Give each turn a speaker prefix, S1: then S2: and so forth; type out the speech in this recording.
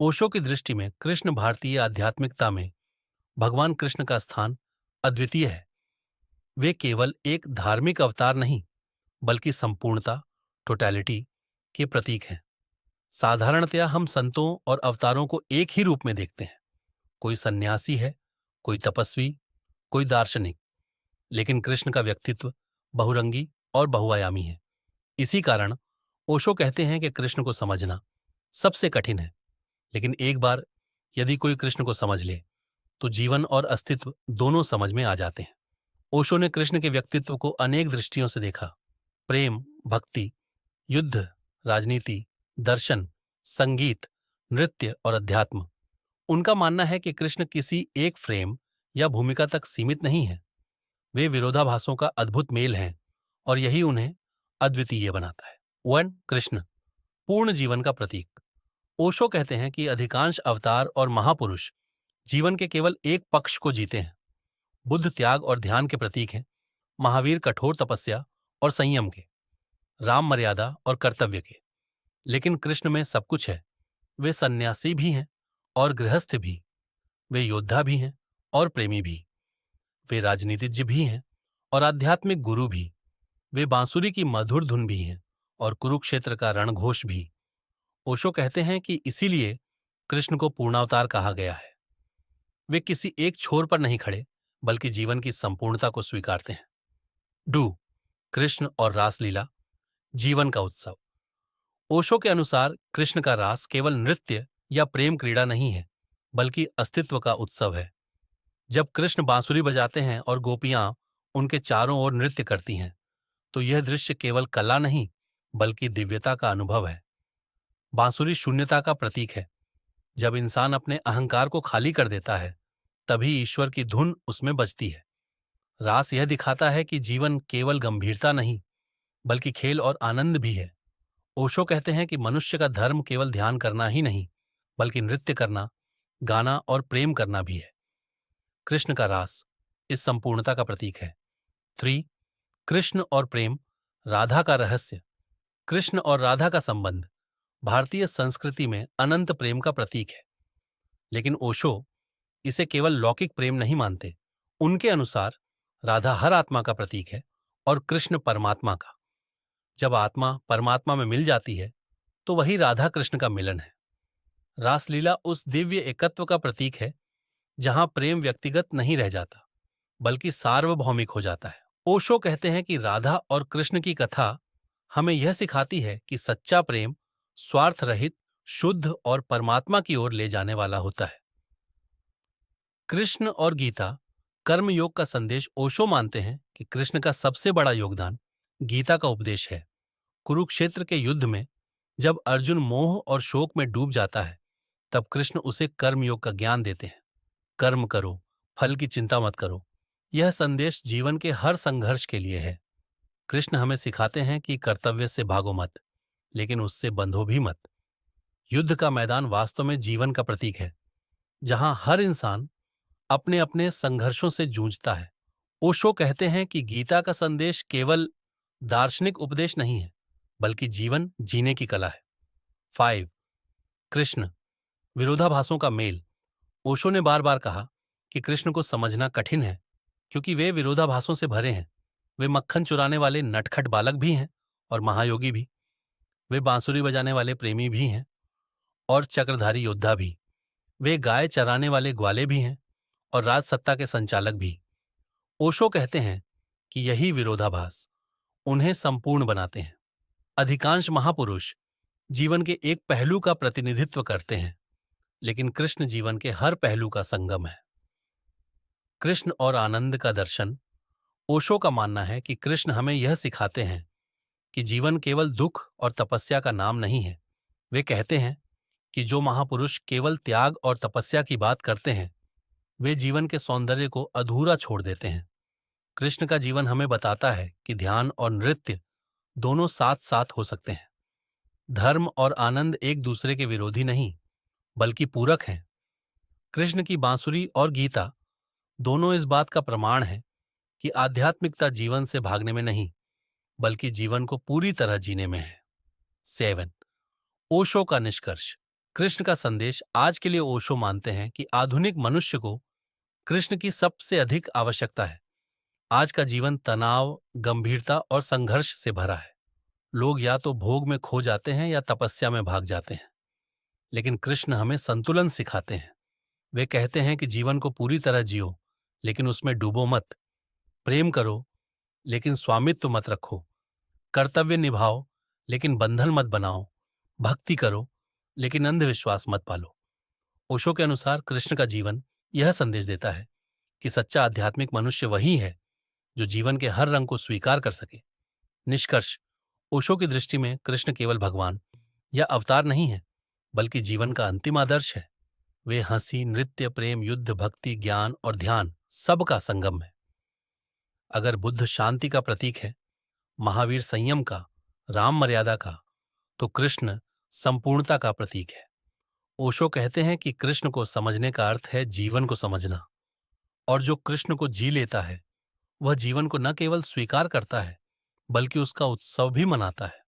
S1: ओशो की दृष्टि में कृष्ण भारतीय आध्यात्मिकता में भगवान कृष्ण का स्थान अद्वितीय है। वे केवल एक धार्मिक अवतार नहीं, बल्कि संपूर्णता, टोटैलिटी के प्रतीक हैं। साधारणतया हम संतों और अवतारों को एक ही रूप में देखते हैं। कोई सन्यासी है, कोई तपस्वी, कोई दार्शनिक। लेकिन कृष्ण का व्यक्तित्व बहुरंगी और बहुआयामी है। इसी कारण ओशो कहते हैं कि कृष्ण को समझना सबसे कठिन है। लेकिन एक बार यदि कोई कृष्ण को समझ ले तो जीवन और अस्तित्व दोनों समझ में आ जाते हैं। ओशो ने कृष्ण के व्यक्तित्व को अनेक दृष्टियों से देखा। प्रेम, भक्ति, युद्ध, राजनीति, दर्शन, संगीत, नृत्य और अध्यात्म। उनका मानना है कि कृष्ण किसी एक फ्रेम या भूमिका तक सीमित नहीं है। वे विरोधाभासों का अद्भुत मेल हैं और यही उन्हें अद्वितीय बनाता है। 1. कृष्ण, पूर्ण जीवन का प्रतीक। ओशो कहते हैं कि अधिकांश अवतार और महापुरुष जीवन के केवल एक पक्ष को जीते हैं। बुद्ध त्याग और ध्यान के प्रतीक हैं, महावीर कठोर तपस्या और संयम के, राम मर्यादा और कर्तव्य के। लेकिन कृष्ण में सब कुछ है। वे सन्यासी भी हैं और गृहस्थ भी। वे योद्धा भी हैं और प्रेमी भी। वे राजनीतिज्ञ भी हैं और आध्यात्मिक गुरु भी। वे बांसुरी की मधुर धुन भी हैं और कुरुक्षेत्र का रणघोष भी। ओशो कहते हैं कि इसीलिए कृष्ण को पूर्णावतार कहा गया है। वे किसी एक छोर पर नहीं खड़े, बल्कि जीवन की संपूर्णता को स्वीकारते हैं। 2. कृष्ण और रासलीला, जीवन का उत्सव। ओशो के अनुसार कृष्ण का रास केवल नृत्य या प्रेम क्रीड़ा नहीं है, बल्कि अस्तित्व का उत्सव है। जब कृष्ण बांसुरी बजाते हैं और गोपियां उनके चारों ओर नृत्य करती हैं, तो यह दृश्य केवल कला नहीं, बल्कि दिव्यता का अनुभव है। बांसुरी शून्यता का प्रतीक है। जब इंसान अपने अहंकार को खाली कर देता है, तभी ईश्वर की धुन उसमें बजती है। रास यह दिखाता है कि जीवन केवल गंभीरता नहीं, बल्कि खेल और आनंद भी है। ओशो कहते हैं कि मनुष्य का धर्म केवल ध्यान करना ही नहीं, बल्कि नृत्य करना, गाना और प्रेम करना भी है। कृष्ण का रास इस संपूर्णता का प्रतीक है। 3. कृष्ण और प्रेम, राधा का रहस्य। कृष्ण और राधा का संबंध भारतीय संस्कृति में अनंत प्रेम का प्रतीक है। लेकिन ओशो इसे केवल लौकिक प्रेम नहीं मानते। उनके अनुसार राधा हर आत्मा का प्रतीक है और कृष्ण परमात्मा का। जब आत्मा परमात्मा में मिल जाती है, तो वही राधा कृष्ण का मिलन है। रासलीला उस दिव्य एकत्व का प्रतीक है जहां प्रेम व्यक्तिगत नहीं रह जाता, बल्कि सार्वभौमिक हो जाता है। ओशो कहते हैं कि राधा और कृष्ण की कथा हमें यह सिखाती है कि सच्चा प्रेम स्वार्थ रहित, शुद्ध और परमात्मा की ओर ले जाने वाला होता है। कृष्ण और गीता, कर्मयोग का संदेश। ओशो मानते हैं कि कृष्ण का सबसे बड़ा योगदान गीता का उपदेश है। कुरुक्षेत्र के युद्ध में जब अर्जुन मोह और शोक में डूब जाता है, तब कृष्ण उसे कर्मयोग का ज्ञान देते हैं। कर्म करो, फल की चिंता मत करो। यह संदेश जीवन के हर संघर्ष के लिए है। कृष्ण हमें सिखाते हैं कि कर्तव्य से भागो मत, लेकिन उससे बंधो भी मत। युद्ध का मैदान वास्तव में जीवन का प्रतीक है, जहां हर इंसान अपने अपने संघर्षों से जूझता है। ओशो कहते हैं कि गीता का संदेश केवल दार्शनिक उपदेश नहीं है, बल्कि जीवन जीने की कला है। 5. कृष्ण, विरोधाभासों का मेल। ओशो ने बार बार कहा कि कृष्ण को समझना कठिन है, क्योंकि वे विरोधाभासों से भरे हैं। वे मक्खन चुराने वाले नटखट बालक भी हैं और महायोगी भी। वे बांसुरी बजाने वाले प्रेमी भी हैं और चक्रधारी योद्धा भी। वे गाय चराने वाले ग्वाले भी हैं और राजसत्ता के संचालक भी। ओशो कहते हैं कि यही विरोधाभास उन्हें संपूर्ण बनाते हैं। अधिकांश महापुरुष जीवन के एक पहलू का प्रतिनिधित्व करते हैं, लेकिन कृष्ण जीवन के हर पहलू का संगम है। कृष्ण और आनंद का दर्शन। ओशो का मानना है कि कृष्ण हमें यह सिखाते हैं कि जीवन केवल दुख और तपस्या का नाम नहीं है। वे कहते हैं कि जो महापुरुष केवल त्याग और तपस्या की बात करते हैं, वे जीवन के सौंदर्य को अधूरा छोड़ देते हैं। कृष्ण का जीवन हमें बताता है कि ध्यान और नृत्य दोनों साथ साथ हो सकते हैं। धर्म और आनंद एक दूसरे के विरोधी नहीं, बल्कि पूरक हैं। कृष्ण की बांसुरी और गीता दोनों इस बात का प्रमाण है कि आध्यात्मिकता जीवन से भागने में नहीं, बल्कि जीवन को पूरी तरह जीने में है। 7. ओशो का निष्कर्ष। कृष्ण का संदेश आज के लिए ओशो मानते हैं कि आधुनिक मनुष्य को कृष्ण की सबसे अधिक आवश्यकता है। आज का जीवन तनाव, गंभीरता और संघर्ष से भरा है। लोग या तो भोग में खो जाते हैं या तपस्या में भाग जाते हैं। लेकिन कृष्ण हमें संतुलन सिखाते हैं। वे कहते हैं कि जीवन को पूरी तरह जियो, लेकिन उसमें डूबो मत। प्रेम करो, लेकिन स्वामित्व मत रखो। कर्तव्य निभाओ, लेकिन बंधन मत बनाओ। भक्ति करो, लेकिन अंधविश्वास मत पालो। ओशो के अनुसार कृष्ण का जीवन यह संदेश देता है कि सच्चा आध्यात्मिक मनुष्य वही है जो जीवन के हर रंग को स्वीकार कर सके। निष्कर्ष, ओशो की दृष्टि में कृष्ण केवल भगवान या अवतार नहीं है, बल्कि जीवन का अंतिम आदर्श है। वे हंसी, नृत्य, प्रेम, युद्ध, भक्ति, ज्ञान और ध्यान सबका संगम है। अगर बुद्ध शांति का प्रतीक है, महावीर संयम का, राम मर्यादा का, तो कृष्ण संपूर्णता का प्रतीक है। ओशो कहते हैं कि कृष्ण को समझने का अर्थ है जीवन को समझना, और जो कृष्ण को जी लेता है वह जीवन को न केवल स्वीकार करता है, बल्कि उसका उत्सव भी मनाता है।